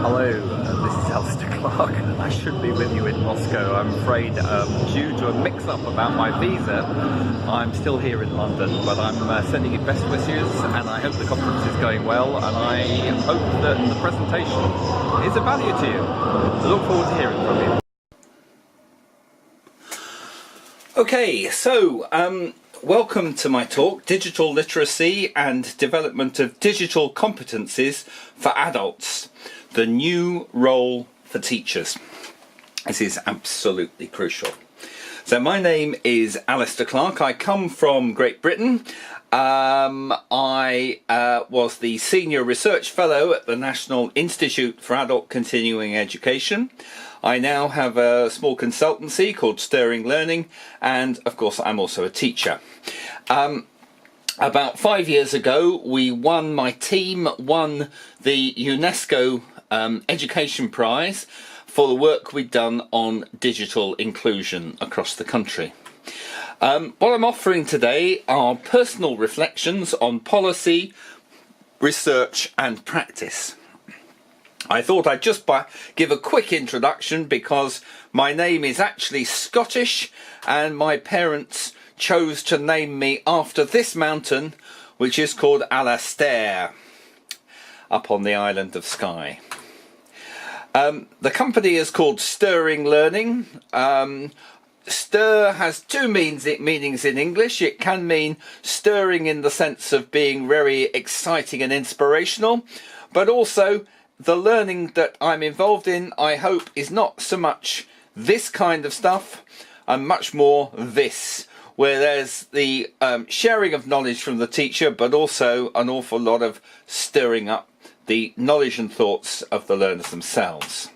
Hello, this is Alistair Clark. I should be with you in Moscow. I'm afraid due to a mix-up about my visa, I'm still here in London, but I'm sending you best wishes and I hope the conference is going well and I hope that the presentation is of value to you. I look forward to hearing from you. Okay, so welcome to my talk, Digital Literacy and Development of Digital Competencies for Adults, the new role for teachers. This is absolutely crucial. So my name is Alistair Clark. I come from Great Britain. I was the Senior Research Fellow at the National Institute for Adult Continuing Education. I now have a small consultancy called Stirring Learning, and of course I'm also a teacher. About 5 years ago, my team won the UNESCO Education Prize for the work we'd done on digital inclusion across the country. What I'm offering today are personal reflections on policy, research and practice. I thought I'd just give a quick introduction because my name is actually Scottish and my parents chose to name me after this mountain, which is called Alastair, up on the island of Skye. The company is called Stirring Learning. Stir has two meanings in English. It can mean stirring in the sense of being very exciting and inspirational, but also the learning that I'm involved in, I hope, is not so much this kind of stuff and much more this, where there's the sharing of knowledge from the teacher, but also an awful lot of stirring up the knowledge and thoughts of the learners themselves.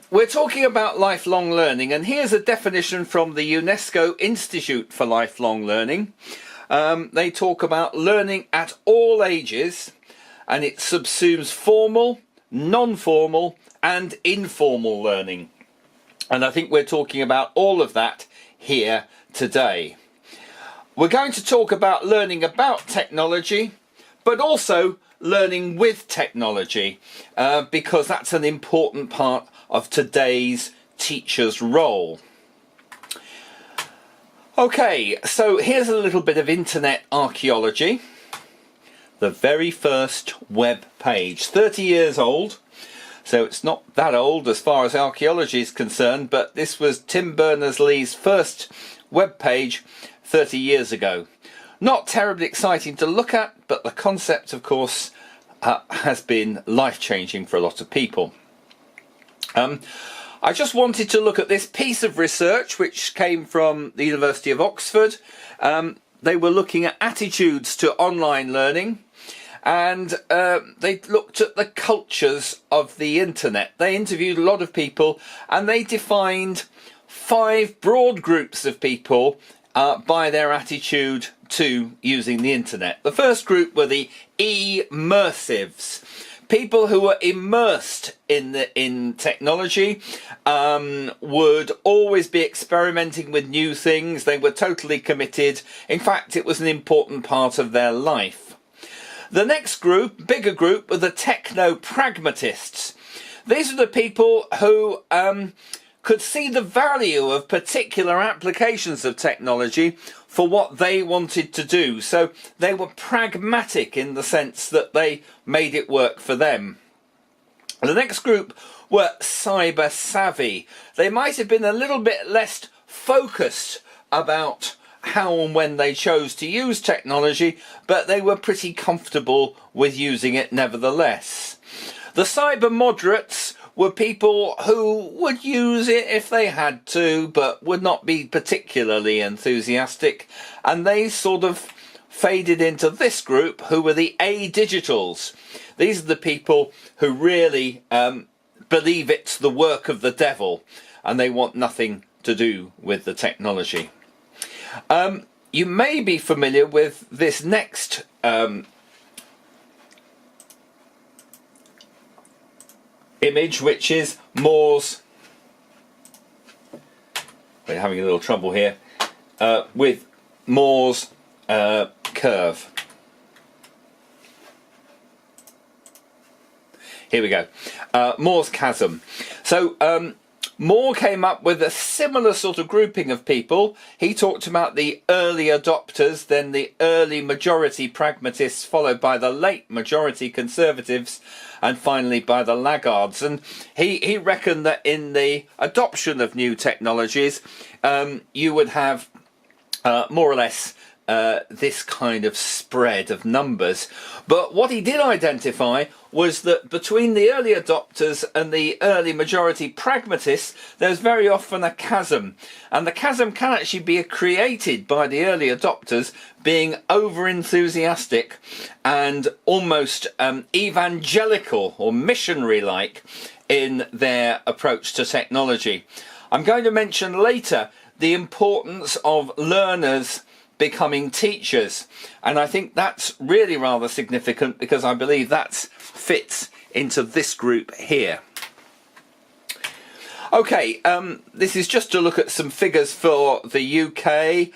We're talking about lifelong learning, and here's a definition from the UNESCO Institute for Lifelong Learning. They talk about learning at all ages, and it subsumes formal, non-formal and informal learning. And I think we're talking about all of that here today. We're going to talk about learning about technology, but also learning with technology, because that's an important part of today's teacher's role. Okay, so here's a little bit of internet archaeology. The very first web page, 30 years old, so it's not that old as far as archaeology is concerned, but this was Tim Berners-Lee's first web page 30 years ago. Not terribly exciting to look at, but the concept, of course, has been life-changing for a lot of people. I just wanted to look at this piece of research which came from the University of Oxford. They were looking at attitudes to online learning, and they looked at the cultures of the internet. They interviewed a lot of people and they defined 5 broad groups of people by their attitude to using the internet. The first group were the immersives. People who were immersed in technology, would always be experimenting with new things. They were totally committed. In fact, it was an important part of their life. The next group, bigger group, were the techno-pragmatists. These are the people who could see the value of particular applications of technology for what they wanted to do. So they were pragmatic in the sense that they made it work for them. The next group were cyber savvy. They might have been a little bit less focused about how and when they chose to use technology, but they were pretty comfortable with using it nevertheless. The cyber moderates were people who would use it if they had to, but would not be particularly enthusiastic, and they sort of faded into this group, who were the adigitals. These are the people who really believe it's the work of the devil, and they want nothing to do with the technology. You may be familiar with this next image, which is Moore's. We're having a little trouble here with Moore's curve. Here we go. Moore's chasm. So Moore came up with a similar sort of grouping of people. He talked about the early adopters, then the early majority pragmatists, followed by the late majority conservatives, and finally by the laggards. And he reckoned that in the adoption of new technologies, you would have more or less this kind of spread of numbers. But what he did identify was that between the early adopters and the early majority pragmatists, there's very often a chasm. And the chasm can actually be created by the early adopters being over-enthusiastic and almost evangelical or missionary-like in their approach to technology. I'm going to mention later the importance of learners becoming teachers, and I think that's really rather significant because I believe that fits into this group here. Okay, this is just to look at some figures for the UK.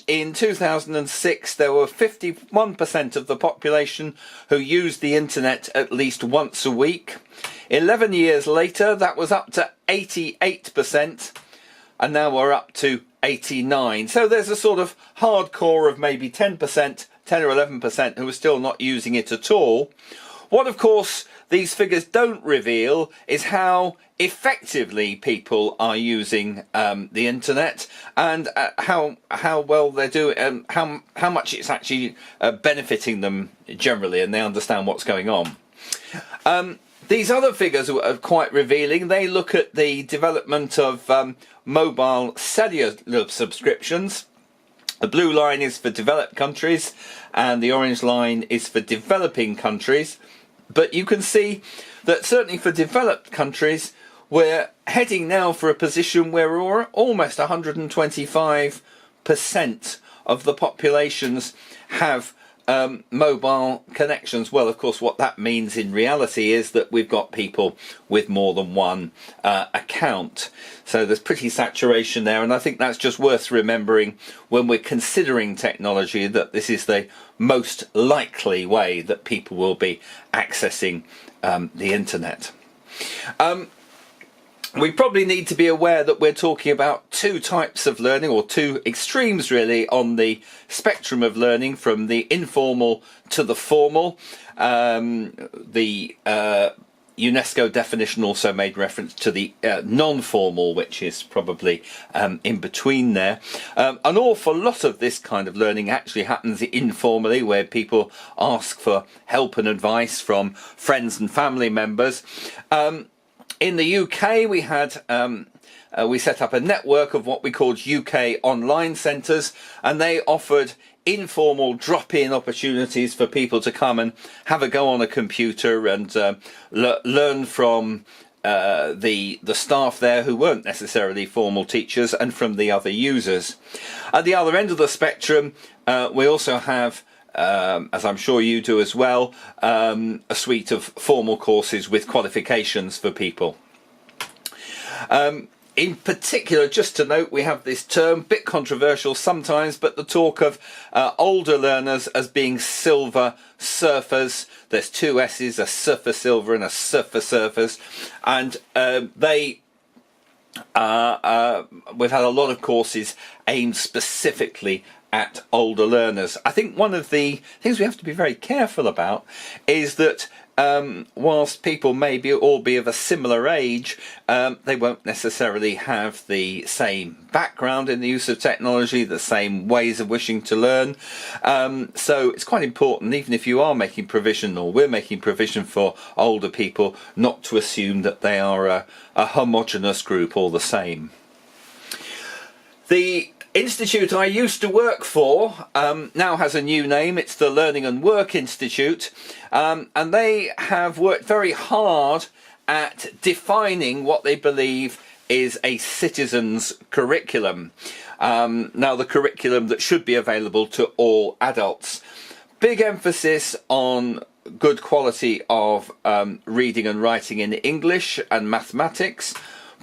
In 2006 there were 51% of the population who used the internet at least once a week. 11 years later that was up to 88%, and now we're up to 89. So there's a sort of hardcore of maybe 10%, 10 or 11% who are still not using it at all. What of course these figures don't reveal is how effectively people are using the internet, and how well they're doing, how much it's actually benefiting them generally, and they understand what's going on. These other figures are quite revealing. They look at the development of mobile cellular subscriptions. The blue line is for developed countries and the orange line is for developing countries. But you can see that certainly for developed countries, we're heading now for a position where we're almost 125% of the populations have mobile connections. Well, of course, what that means in reality is that we've got people with more than one account. So there's pretty saturation there, and I think that's just worth remembering when we're considering technology, that this is the most likely way that people will be accessing the internet. We probably need to be aware that we're talking about two types of learning, or two extremes really, on the spectrum of learning, from the informal to the formal. The UNESCO definition also made reference to the non-formal, which is probably in between there. An awful lot of this kind of learning actually happens informally, where people ask for help and advice from friends and family members. In the UK, we had we set up a network of what we called UK online centres, and they offered informal drop-in opportunities for people to come and have a go on a computer and learn from the staff there, who weren't necessarily formal teachers, and from the other users. At the other end of the spectrum, we also have, as I'm sure you do as well, a suite of formal courses with qualifications for people. In particular, just to note, we have this term, bit controversial sometimes, but the talk of older learners as being silver surfers. There's two S's, a surfer silver and a surfer surfers, and we've had a lot of courses aimed specifically at older learners. I think one of the things we have to be very careful about is that whilst people may all be of a similar age, they won't necessarily have the same background in the use of technology, the same ways of wishing to learn. So it's quite important, even if you are making provision, or we're making provision for older people, not to assume that they are a homogeneous group all the same. The institute I used to work for now has a new name. It's the Learning and Work Institute, and they have worked very hard at defining what they believe is a citizen's curriculum. Now, the curriculum that should be available to all adults. Big emphasis on good quality of reading and writing in English and mathematics.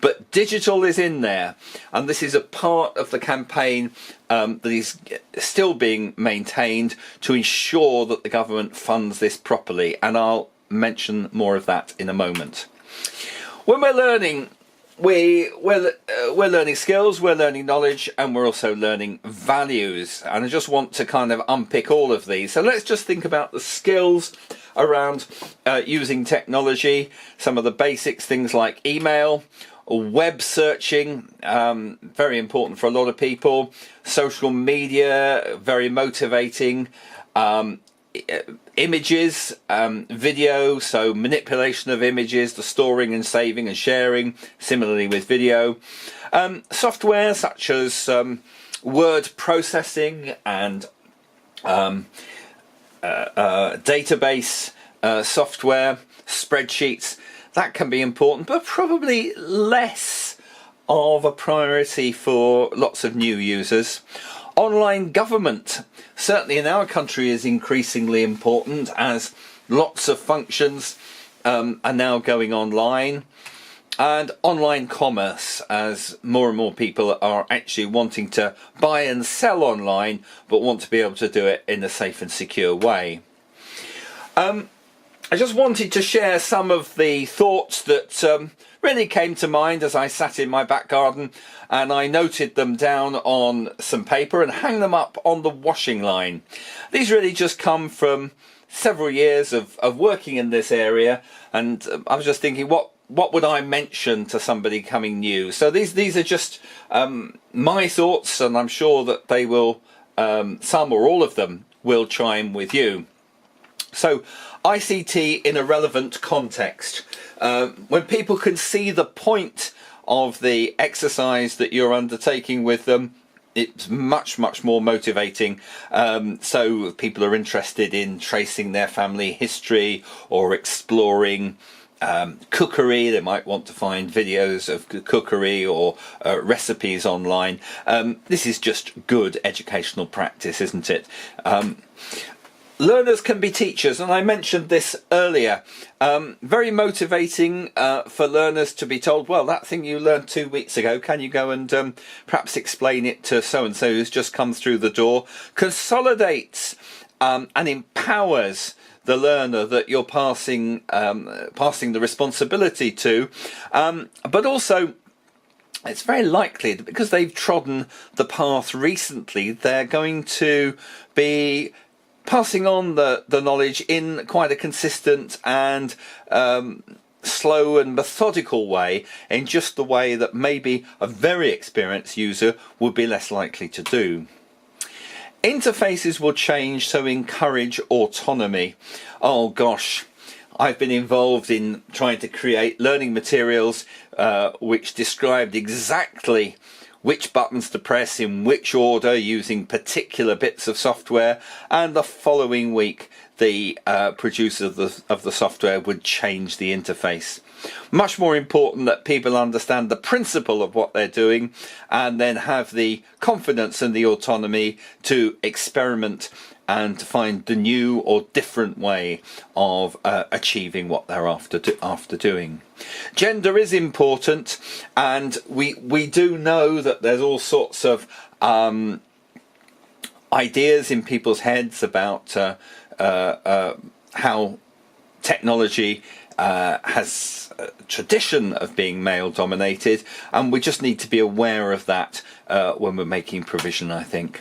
But digital is in there, and this is a part of the campaign that is still being maintained to ensure that the government funds this properly. And I'll mention more of that in a moment. When we're learning, we're learning skills, we're learning knowledge, and we're also learning values. And I just want to kind of unpick all of these. So let's just think about the skills around using technology, some of the basics, things like email, web searching, very important for a lot of people, social media, very motivating, images, video, so manipulation of images, the storing and saving and sharing, similarly with video, software such as word processing and database software, spreadsheets. That can be important, but probably less of a priority for lots of new users. Online government, certainly in our country, is increasingly important as lots of functions are now going online. And online commerce, as more and more people are actually wanting to buy and sell online, but want to be able to do it in a safe and secure way. I just wanted to share some of the thoughts that really came to mind as I sat in my back garden, and I noted them down on some paper and hang them up on the washing line. These really just come from several years of working in this area, and I was just thinking, what would I mention to somebody coming new? So these are just my thoughts, and I'm sure that they will, some or all of them, will chime with you. So ICT in a relevant context. When people can see the point of the exercise that you're undertaking with them, it's much more motivating. So people are interested in tracing their family history or exploring cookery. They might want to find videos of cookery or recipes online. This is just good educational practice, isn't it? Learners can be teachers, and I mentioned this earlier. Very motivating for learners to be told, well, that thing you learned 2 weeks ago, can you go and perhaps explain it to so-and-so who's just come through the door? Consolidates and empowers the learner that you're passing the responsibility to, but also it's very likely that because they've trodden the path recently, they're going to be passing on the knowledge in quite a consistent and slow and methodical way, in just the way that maybe a very experienced user would be less likely to do. Interfaces will change, so encourage autonomy. Oh gosh, I've been involved in trying to create learning materials which described exactly which buttons to press in which order using particular bits of software, and the following week the producer of the software would change the interface. Much more important that people understand the principle of what they're doing and then have the confidence and the autonomy to experiment and to find the new or different way of achieving what they're after doing. Gender is important, and we do know that there's all sorts of ideas in people's heads about how technology has a tradition of being male dominated, and we just need to be aware of that when we're making provision, I think.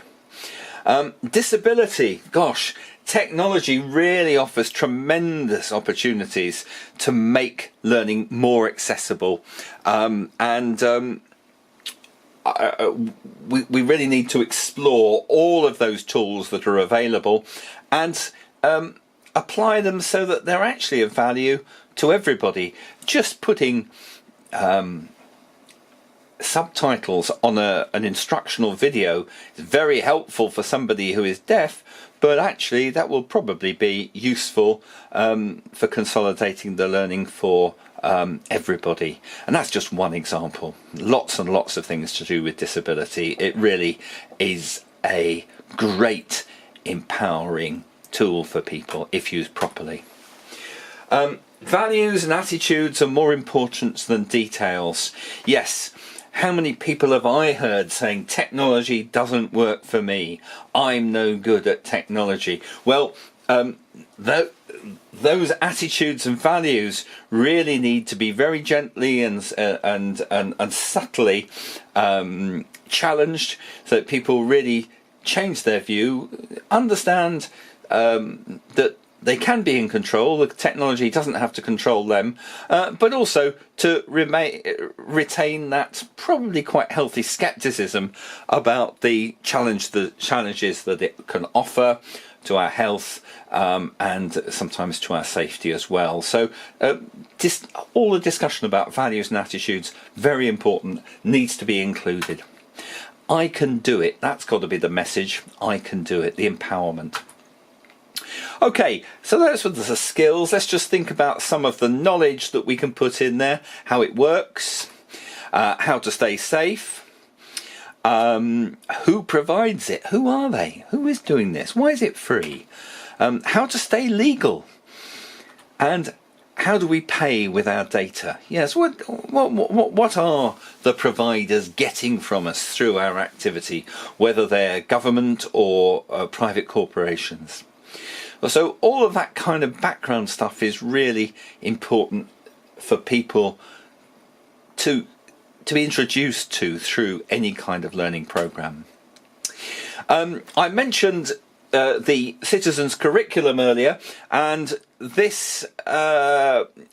Disability, gosh, technology really offers tremendous opportunities to make learning more accessible, and we really need to explore all of those tools that are available and apply them so that they're actually of value to everybody. Just putting subtitles on an instructional video is very helpful for somebody who is deaf, but actually that will probably be useful for consolidating the learning for everybody. And that's just one example. Lots and lots of things to do with disability. It really is a great empowering tool for people if used properly. Values and attitudes are more important than details. Yes, how many people have I heard saying technology doesn't work for me? I'm no good at technology. Well, those attitudes and values really need to be very gently and subtly challenged, so that people really change their view, understand that they can be in control, the technology doesn't have to control them, but also to retain that probably quite healthy scepticism about the challenges that it can offer to our health, and sometimes to our safety as well. So all the discussion about values and attitudes, very important, needs to be included. I can do it, that's got to be the message. I can do it, the empowerment. Okay, so those were the skills. Let's just think about some of the knowledge that we can put in there, how it works, how to stay safe, who provides it, who are they, who is doing this, why is it free, how to stay legal, and how do we pay with our data? Yes, what are the providers getting from us through our activity, whether they're government or private corporations? So all of that kind of background stuff is really important for people to be introduced to through any kind of learning program. I mentioned the citizens curriculum earlier, and this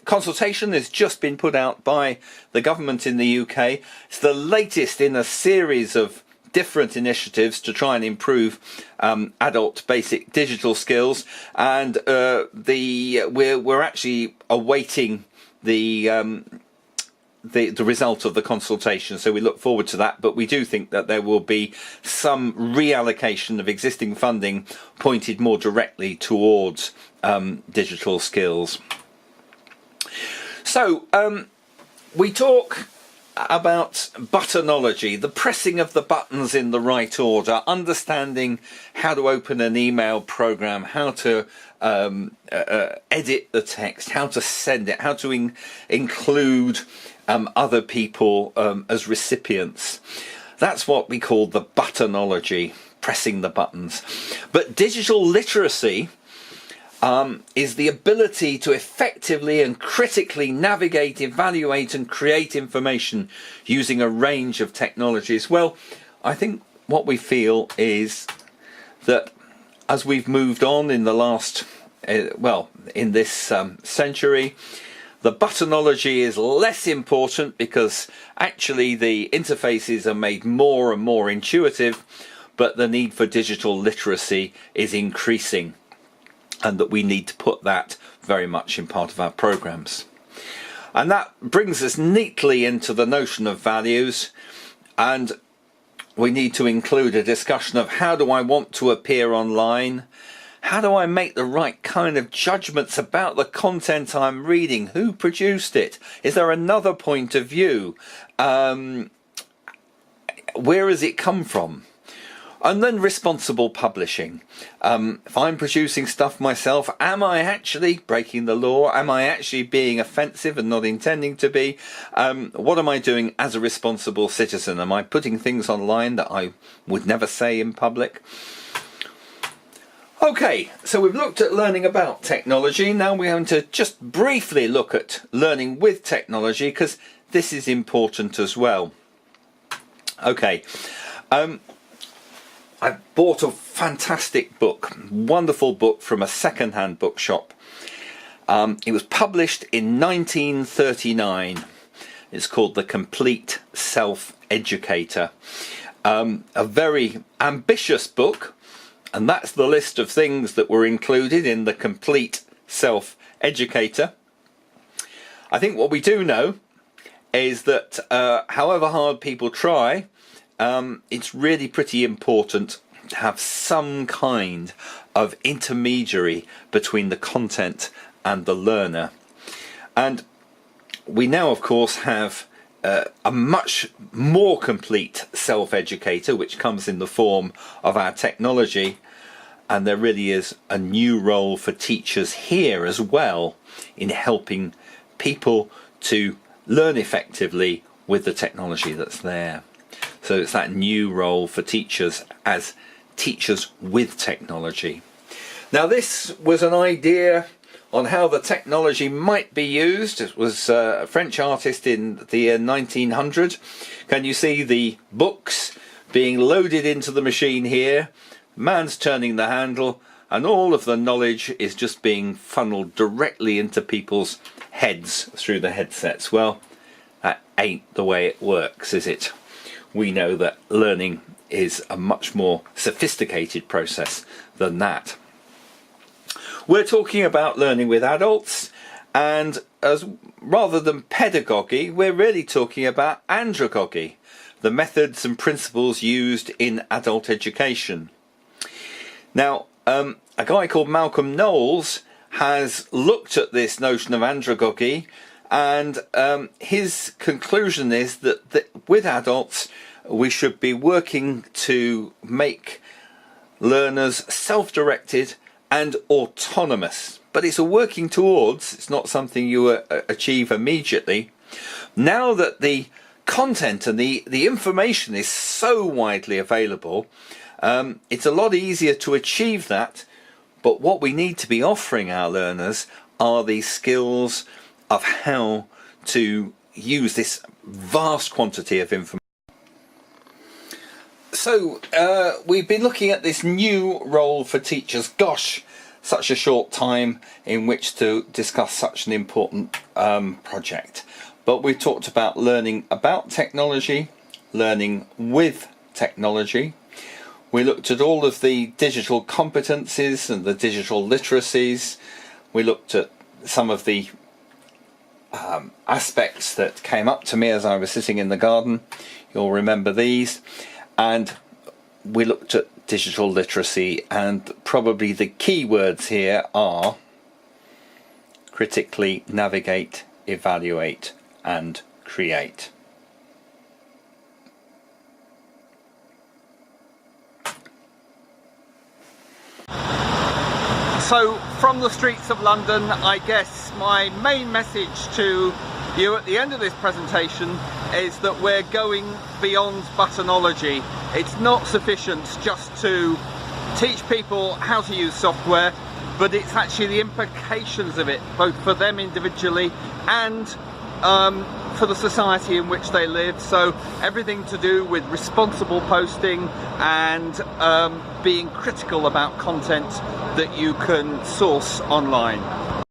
consultation has just been put out by the government in the UK. It's the latest in a series of different initiatives to try and improve adult basic digital skills, and we're actually awaiting the result of the consultation, so we look forward to that. But we do think that there will be some reallocation of existing funding pointed more directly towards digital skills. So we talk about buttonology, the pressing of the buttons in the right order, understanding how to open an email program, how to edit the text, how to send it, how to include other people as recipients. That's what we call the buttonology, pressing the buttons. But digital literacy is the ability to effectively and critically navigate, evaluate and create information using a range of technologies. Well, I think what we feel is that as we've moved on in the last, in this century, the buttonology is less important because actually the interfaces are made more and more intuitive, but the need for digital literacy is increasing, and that we need to put that very much in part of our programs. And that brings us neatly into the notion of values, and we need to include a discussion of how do I want to appear online, how do I make the right kind of judgments about the content I'm reading, who produced it, is there another point of view, where has it come from? And then responsible publishing. If I'm producing stuff myself, am I actually breaking the law? Am I actually being offensive and not intending to be? What am I doing as a responsible citizen? Am I putting things online that I would never say in public? Okay, so we've looked at learning about technology. Now we're going to just briefly look at learning with technology, because this is important as well. Okay. I bought a fantastic book, wonderful book from a second-hand bookshop. It was published in 1939. It's called The Complete Self-Educator. A very ambitious book, and that's the list of things that were included in The Complete Self-Educator. I think what we do know is that however hard people try, it's really pretty important to have some kind of intermediary between the content and the learner. And we now, of course, have a much more complete self-educator, which comes in the form of our technology. And there really is a new role for teachers here as well in helping people to learn effectively with the technology that's there. So it's that new role for teachers as teachers with technology. Now this was an idea on how the technology might be used. It was a French artist in the year 1900. Can you see the books being loaded into the machine here? Man's turning the handle, and all of the knowledge is just being funneled directly into people's heads through the headsets. Well, that ain't the way it works, is it? We know that learning is a much more sophisticated process than that. We're talking about learning with adults, and as rather than pedagogy, we're really talking about andragogy, the methods and principles used in adult education. Now, a guy called Malcolm Knowles has looked at this notion of andragogy, and his conclusion is that with adults we should be working to make learners self-directed and autonomous. But it's a working towards, it's not something you achieve immediately. Now that the content and the information is so widely available, it's a lot easier to achieve that. But what we need to be offering our learners are these skills of how to use this vast quantity of information. So we've been looking at this new role for teachers. Gosh, such a short time in which to discuss such an important project. But we've talked about learning about technology, learning with technology. We looked at all of the digital competencies and the digital literacies. We looked at some of the aspects that came up to me as I was sitting in the garden. You'll remember these. And we looked at digital literacy, and probably the key words here are critically navigate, evaluate and create. So from the streets of London, I guess my main message to you at the end of this presentation is that we're going beyond buttonology. It's not sufficient just to teach people how to use software, but it's actually the implications of it, both for them individually and for the society in which they live. So everything to do with responsible posting and being critical about content that you can source online.